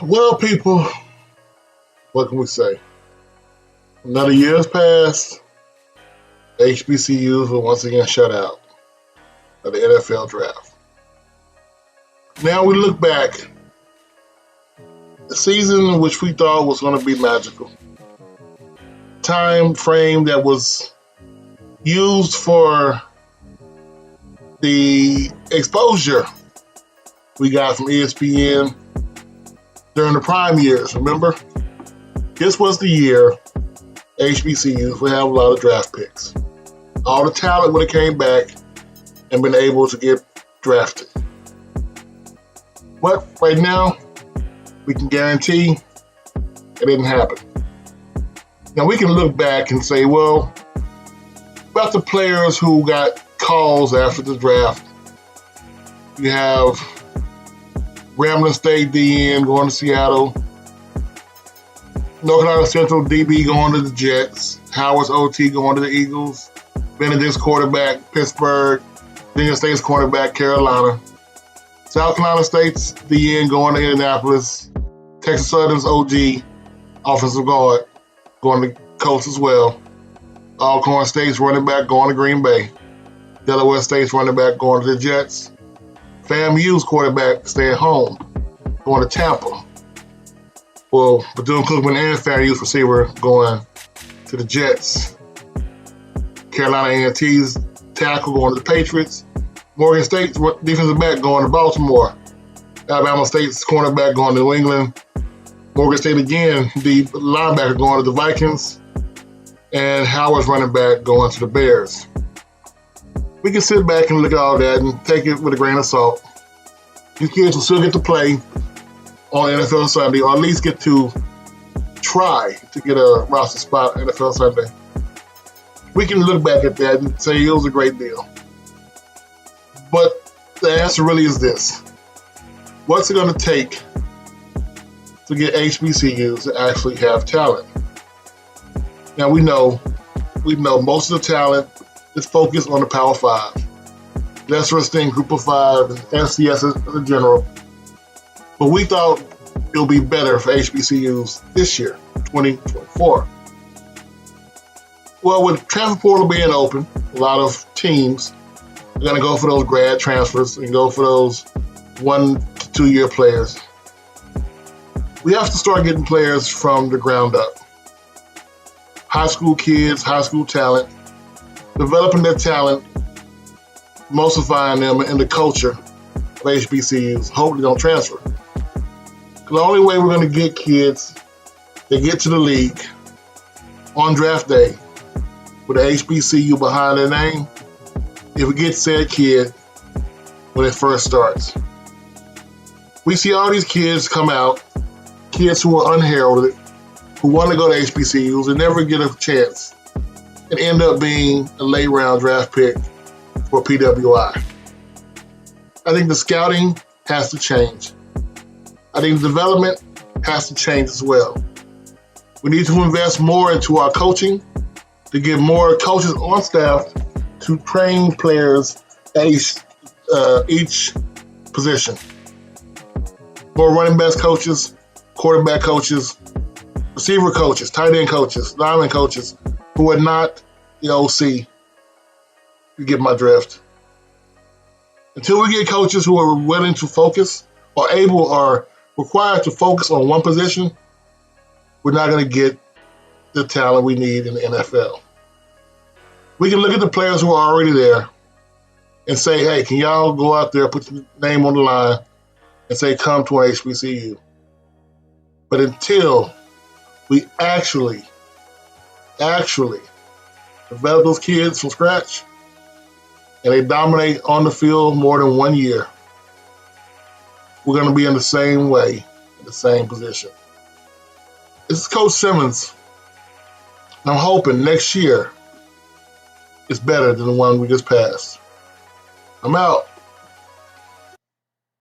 Well, people, what can we say? Another year has passed. HBCUs were once again shut out of the NFL draft. Now we look back, the season which we thought was going to be magical. Time frame that was used for the exposure we got from ESPN during the prime years. Remember, this was the year HBCUs would have a lot of draft picks. All the talent would have came back and been able to get drafted. But right now, we can guarantee it didn't happen. Now we can look back and say, well, about the players who got calls after the draft, you have Grambling State DN going to Seattle, North Carolina Central DB going to the Jets, Howard's OT going to the Eagles, Benedict's quarterback Pittsburgh, Virginia State's quarterback Carolina, South Carolina State's DN going to Indianapolis, Texas Southern's OG offensive guard going to Colts as well, Alcorn State's running back going to Green Bay, Delaware State's running back going to the Jets, FAMU's quarterback staying home going to Tampa. Well, Bethune-Cookman and FAMU's receiver going to the Jets. Carolina A&T's tackle going to the Patriots. Morgan State's defensive back going to Baltimore. Alabama State's cornerback going to New England. Morgan State again, the linebacker going to the Vikings. And Howard's running back going to the Bears. We can sit back and look at all that and take it with a grain of salt. These kids will still get to play on NFL Sunday, or at least get to try to get a roster spot on NFL Sunday. We can look back at that and say it was a great deal. But the answer really is this. What's it going to take to get HBCUs to actually have talent? Now we know most of the talent is focused on the Power 5. Lesser esteemed Group of 5 and FCS in general. But we thought it would be better for HBCUs this year, 2024. Well, with transfer portal being open, a lot of teams are going to go for those grad transfers and go for those 1 to 2 year players. We have to start getting players from the ground up. High school kids, high school talent, developing their talent, emulsifying them in the culture of HBCUs. Hopefully don't transfer. The only way we're going to get kids that get to the league on draft day with an HBCU behind their name, if we get said kid when it first starts. We see all these kids come out, kids who are unheralded, who want to go to HBCUs and never get a chance, and end up being a late round draft pick for PWI. I think the scouting has to change. I think the development has to change as well. We need to invest more into our coaching to get more coaches on staff to train players at each position. More running backs coaches, quarterback coaches, receiver coaches, tight end coaches, lineman coaches who are not the OC. You get my drift. Until we get coaches who are willing to focus or able or required to focus on one position, we're not going to get the talent we need in the NFL. We can look at the players who are already there and say, hey, can y'all go out there, put your name on the line, and say, come to an HBCU. But until we actually develop those kids from scratch and they dominate on the field more than 1 year, we're going to be in the same way, in the same position. This is Coach Simmons. I'm hoping next year is better than the one we just passed. I'm out.